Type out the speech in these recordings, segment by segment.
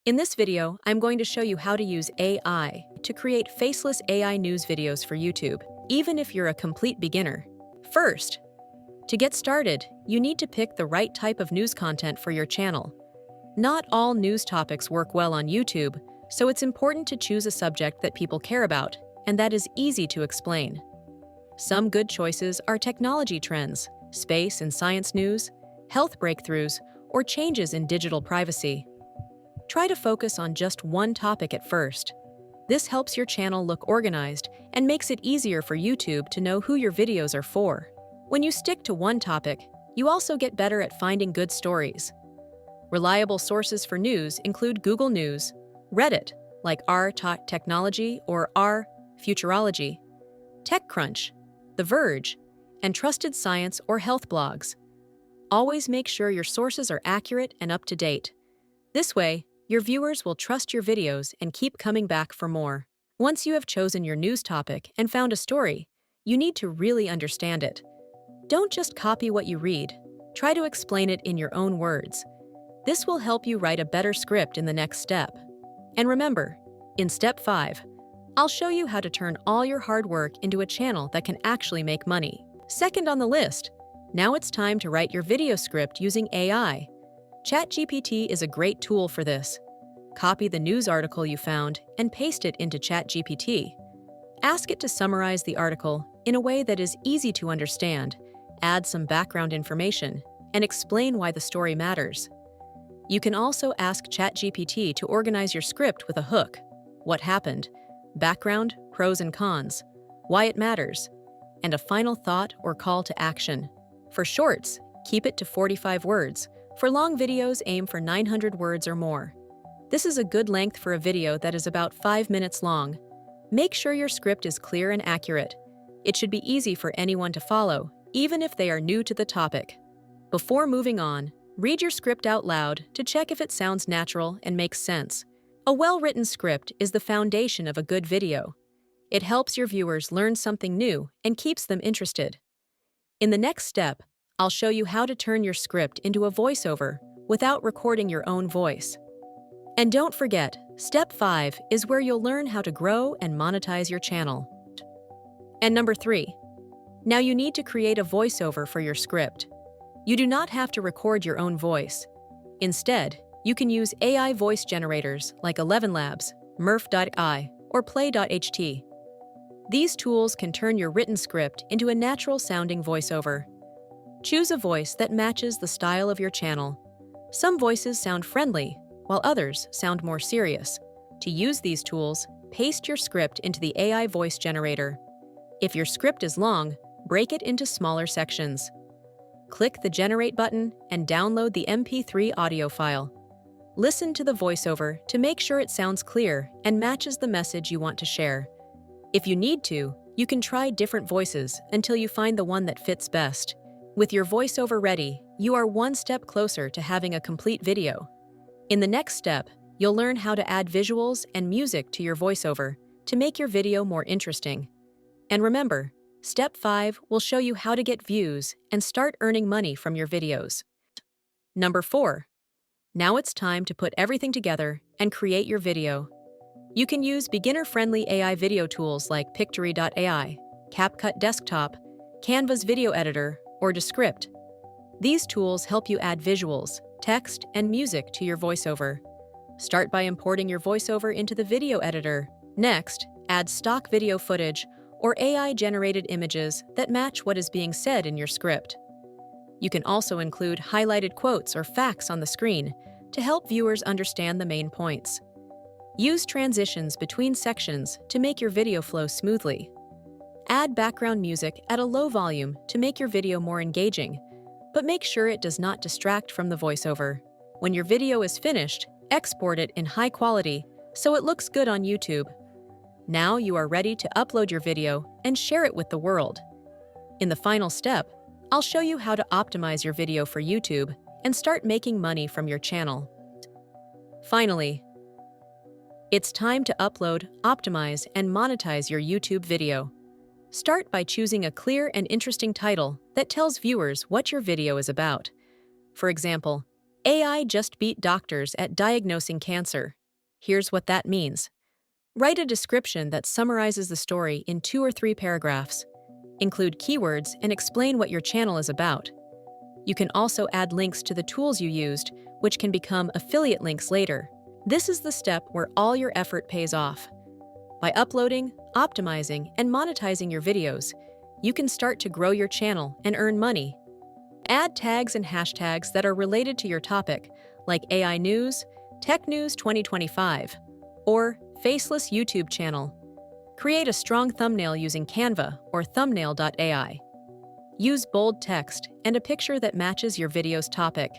In this video, I'm going to show you how to use AI to create faceless AI news videos for YouTube, even if you're a complete beginner. First, to get started, you need to pick the right type of news content for your channel. Not all news topics work well on YouTube, so it's important to choose a subject that people care about and that is easy to explain. Some good choices are technology trends, space and science news, health breakthroughs, or changes in digital privacy. Try to focus on just one topic at first. This helps your channel look organized and makes it easier for YouTube to know who your videos are for. When you stick to one topic, you also get better at finding good stories. Reliable sources for news include Google News, Reddit, like r/technology or r/futurology, TechCrunch, The Verge, and trusted science or health blogs. Always make sure your sources are accurate and up to date. This way, your viewers will trust your videos and keep coming back for more. Once you have chosen your news topic and found a story, you need to really understand it. Don't just copy what you read. Try to explain it in your own words. This will help you write a better script in the next step. And remember, in step 5, I'll show you how to turn all your hard work into a channel that can actually make money. Second on the list, now it's time to write your video script using AI. ChatGPT is a great tool for this. Copy the news article you found and paste it into ChatGPT. Ask it to summarize the article in a way that is easy to understand, add some background information, and explain why the story matters. You can also ask ChatGPT to organize your script with a hook: what happened, background, pros and cons, why it matters, and a final thought or call to action. For shorts, keep it to 45 words. For long videos, aim for 900 words or more. This is a good length for a video that is about 5 minutes long. Make sure your script is clear and accurate. It should be easy for anyone to follow, even if they are new to the topic. Before moving on, read your script out loud to check if it sounds natural and makes sense. A well-written script is the foundation of a good video. It helps your viewers learn something new and keeps them interested. In the next step, I'll show you how to turn your script into a voiceover without recording your own voice. And don't forget, step 5 is where you'll learn how to grow and monetize your channel. And number 3, now you need to create a voiceover for your script. You do not have to record your own voice. Instead, you can use AI voice generators like 11 Labs, Murph.ai, or Play.ht. These tools can turn your written script into a natural-sounding voiceover. Choose a voice that matches the style of your channel. Some voices sound friendly, while others sound more serious. To use these tools, paste your script into the AI voice generator. If your script is long, break it into smaller sections. Click the Generate button and download the MP3 audio file. Listen to the voiceover to make sure it sounds clear and matches the message you want to share. If you need to, you can try different voices until you find the one that fits best. With your voiceover ready, you are one step closer to having a complete video. In the next step, you'll learn how to add visuals and music to your voiceover to make your video more interesting. And remember, step 5 will show you how to get views and start earning money from your videos. Number 4. Now it's time to put everything together and create your video. You can use beginner-friendly AI video tools like Pictory.ai, CapCut Desktop, Canva's video editor, or Descript. These tools help you add visuals, text, and music to your voiceover. Start by importing your voiceover into the video editor. Next, add stock video footage or AI-generated images that match what is being said in your script. You can also include highlighted quotes or facts on the screen to help viewers understand the main points. Use transitions between sections to make your video flow smoothly. Add background music at a low volume to make your video more engaging, but make sure it does not distract from the voiceover. When your video is finished, export it in high quality so it looks good on YouTube. Now you are ready to upload your video and share it with the world. In the final step, I'll show you how to optimize your video for YouTube and start making money from your channel. Finally, it's time to upload, optimize, and monetize your YouTube video. Start by choosing a clear and interesting title that tells viewers what your video is about. For example, AI just beat doctors at diagnosing cancer. Here's what that means. Write a description that summarizes the story in 2 or 3 paragraphs. Include keywords and explain what your channel is about. You can also add links to the tools you used, which can become affiliate links later. This is the step where all your effort pays off. By uploading, optimizing, and monetizing your videos, you can start to grow your channel and earn money. Add tags and hashtags that are related to your topic, like AI News, Tech News 2025, or Faceless YouTube channel. Create a strong thumbnail using Canva or thumbnail.ai. Use bold text and a picture that matches your video's topic.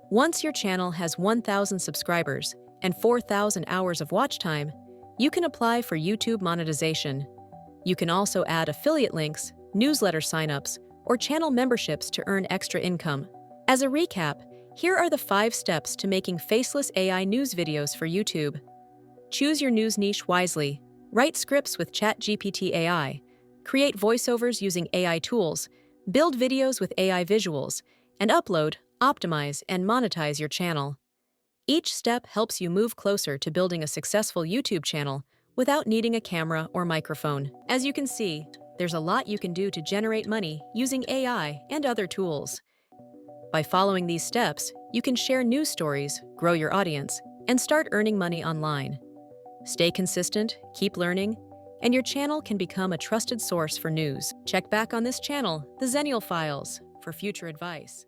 Once your channel has 1,000 subscribers and 4,000 hours of watch time, you can apply for YouTube monetization. You can also add affiliate links, newsletter signups, or channel memberships to earn extra income. As a recap, here are the 5 steps to making faceless AI news videos for YouTube. Choose your news niche wisely. Write scripts with ChatGPT AI. Create voiceovers using AI tools. Build videos with AI visuals. And upload, optimize, and monetize your channel. Each step helps you move closer to building a successful YouTube channel without needing a camera or microphone. As you can see, there's a lot you can do to generate money using AI and other tools. By following these steps, you can share news stories, grow your audience, and start earning money online. Stay consistent, keep learning, and your channel can become a trusted source for news. Check back on this channel, The Zennial Files, for future advice.